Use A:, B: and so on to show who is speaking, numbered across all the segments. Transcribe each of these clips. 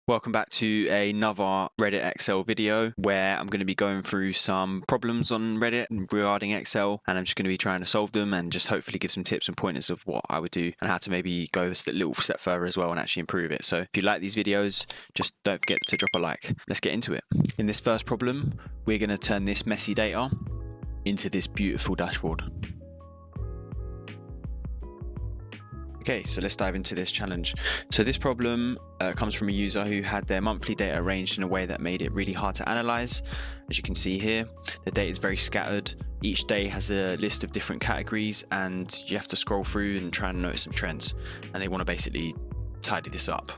A: Welcome back to another Reddit Excel video where I'm going to be going through some problems on Reddit regarding Excel, and I'm just going to be trying to solve them and just hopefully give some tips and pointers of what I would do and how to maybe go a little step further as well and actually improve it. So if you like these videos, just don't forget to drop a like. Let's get into it. In this first problem, we're going to turn this messy data into this beautiful dashboard. Okay, so let's dive into this challenge. So this problem comes from a user who had their monthly data arranged in a way that made it really hard to analyze. As you can see here, the data is very scattered. Each day has a list of different categories and you have to scroll through and try and notice some trends. And they want to basically tidy this up.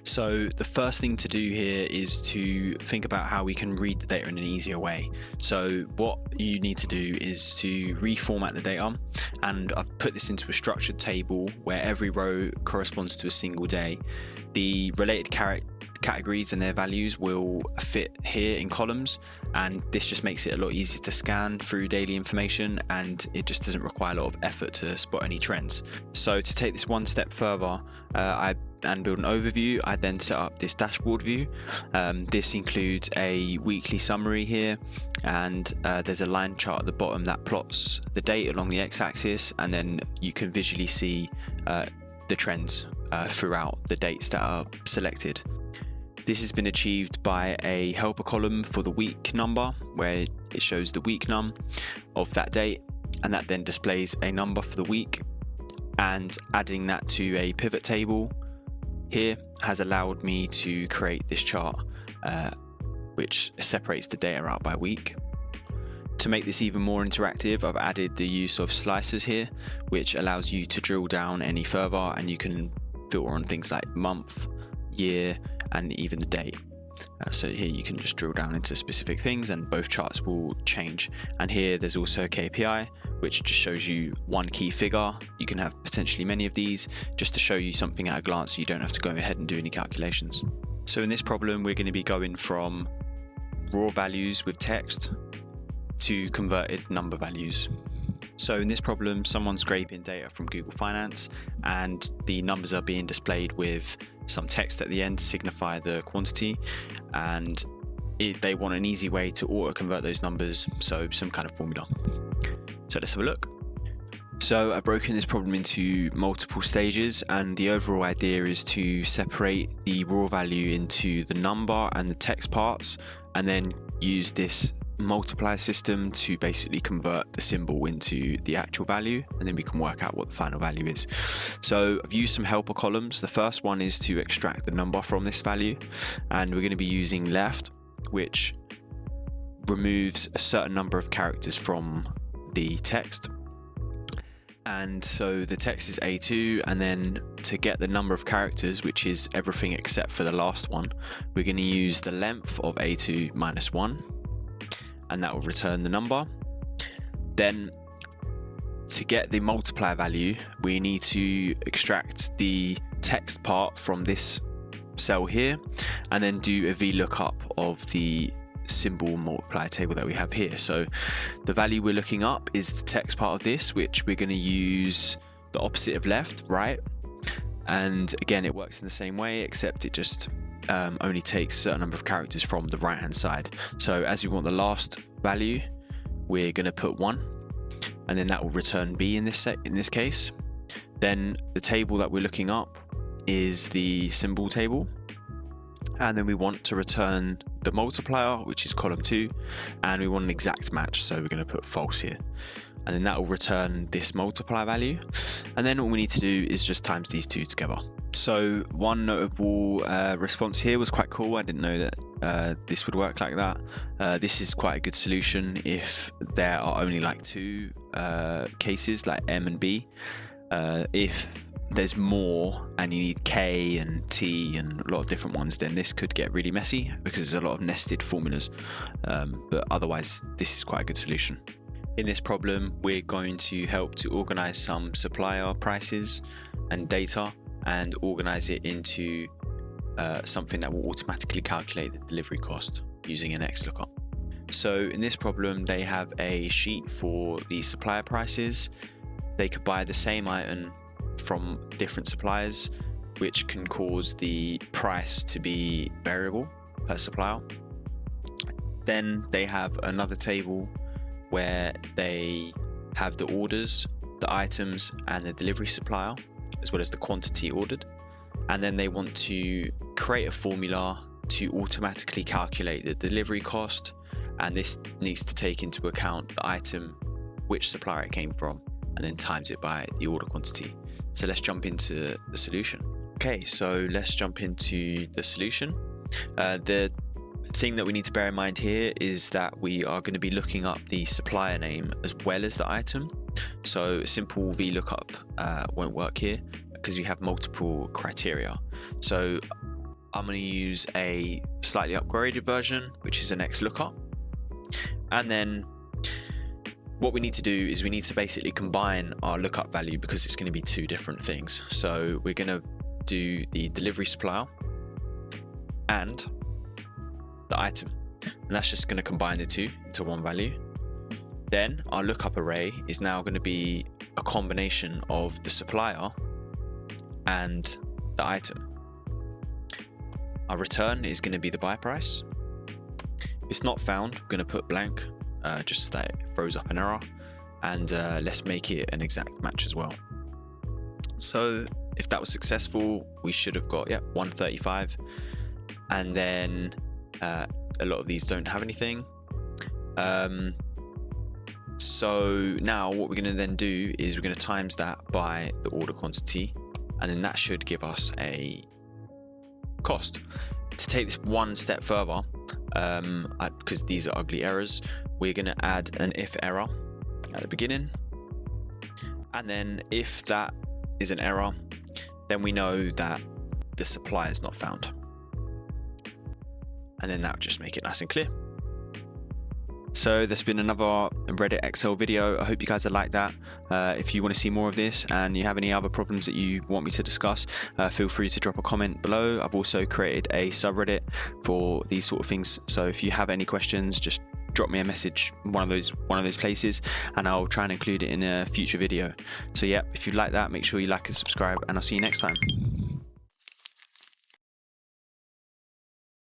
A: So the first thing to do here is to think about how we can read the data in an easier way. So what you need to do is to reformat the data, and I've put this into a structured table where every row corresponds to a single day. The related categories and their values will fit here in columns, and this just makes it a lot easier to scan through daily information, and it just doesn't require a lot of effort to spot any trends. So to take this one step further, and build an overview, I then set up this dashboard view. This includes a weekly summary here, and there's a line chart at the bottom that plots the date along the x-axis, and then you can visually see the trends throughout the dates that are selected. This has been achieved by a helper column for the week number, where it shows the week num of that date, and that then displays a number for the week. And adding that to a pivot table here has allowed me to create this chart which separates the data out by week. To make this even more interactive, I've added the use of slicers here, which allows you to drill down any further, and you can filter on things like month, year, and even the date. So here you can just drill down into specific things and both charts will change. And here there's also a KPI, which just shows you one key figure. You can have potentially many of these just to show you something at a glance, so you don't have to go ahead and do any calculations. So in this problem, we're going to be going from raw values with text to converted number values. So in this problem, someone's scraping data from Google Finance, and the numbers are being displayed with some text at the end to signify the quantity, and they want an easy way to auto convert those numbers, so some kind of formula. So let's have a look. So I've broken this problem into multiple stages, and the overall idea is to separate the raw value into the number and the text parts, and then use this multiply system to basically convert the symbol into the actual value, and then we can work out what the final value is. So I've used some helper columns. The first one is to extract the number from this value, and we're going to be using left, which removes a certain number of characters from the text. And so the text is A2, and then to get the number of characters, which is everything except for the last one, we're going to use the length of A2 minus 1, and that will return the number. Then to get the multiply value, we need to extract the text part from this cell here, and then do a VLOOKUP of the symbol multiply table that we have here. So the value we're looking up is the text part of this, which we're going to use the opposite of left, right. And again, it works in the same way, except it just only takes a certain number of characters from the right hand side. So as we want the last value, we're going to put 1, and then that will return B in this case. Then the table that we're looking up is the symbol table, and then we want to return the multiplier, which is column 2, and we want an exact match, so we're going to put false here, and then that will return this multiply value. And then all we need to do is just times these two together. So one notable response here was quite cool. I didn't know that this would work like that. This is quite a good solution if there are only like two cases, like M and B. If there's more and you need K and T and a lot of different ones, then this could get really messy because there's a lot of nested formulas. But otherwise, this is quite a good solution. In this problem, we're going to help to organize some supplier prices and data, and organize it into something that will automatically calculate the delivery cost using an XLOOKUP. So in this problem, they have a sheet for the supplier prices. They could buy the same item from different suppliers which can cause the price to be variable per supplier. Then they have another table where they have the orders, the items, and the delivery supplier, as well as the quantity ordered. And then they want to create a formula to automatically calculate the delivery cost, and this needs to take into account the item, which supplier it came from, and then times it by the order quantity. So let's jump into the solution. Okay, so let's jump into the solution. The thing that we need to bear in mind here is that we are going to be looking up the supplier name as well as the item. So a simple VLOOKUP won't work here because we have multiple criteria. So I'm going to use a slightly upgraded version, which is an XLOOKUP. And then what we need to do is we need to basically combine our lookup value because it's going to be two different things. So we're going to do the delivery supplier and the item, and that's just going to combine the two into one value. Then our lookup array is now going to be a combination of the supplier and the item. Our return is going to be the buy price. If it's not found, I'm going to put blank, just so that it throws up an error, and let's make it an exact match as well. So if that was successful, we should have got 135, and then a lot of these don't have anything. So now what we're going to then do is we're going to times that by the order quantity, and then that should give us a cost. To take this one step further, because these are ugly errors, we're going to add an if error at the beginning, and then if that is an error, then we know that the supplier is not found, and then that will just make it nice and clear. So there's been another Reddit Excel video. I hope you guys have liked that. If you want to see more of this and you have any other problems that you want me to discuss, feel free to drop a comment below. I've also created a subreddit for these sort of things. So if you have any questions, just drop me a message in one of those places, and I'll try and include it in a future video. So yeah, if you like that, make sure you like and subscribe, and I'll see you next time.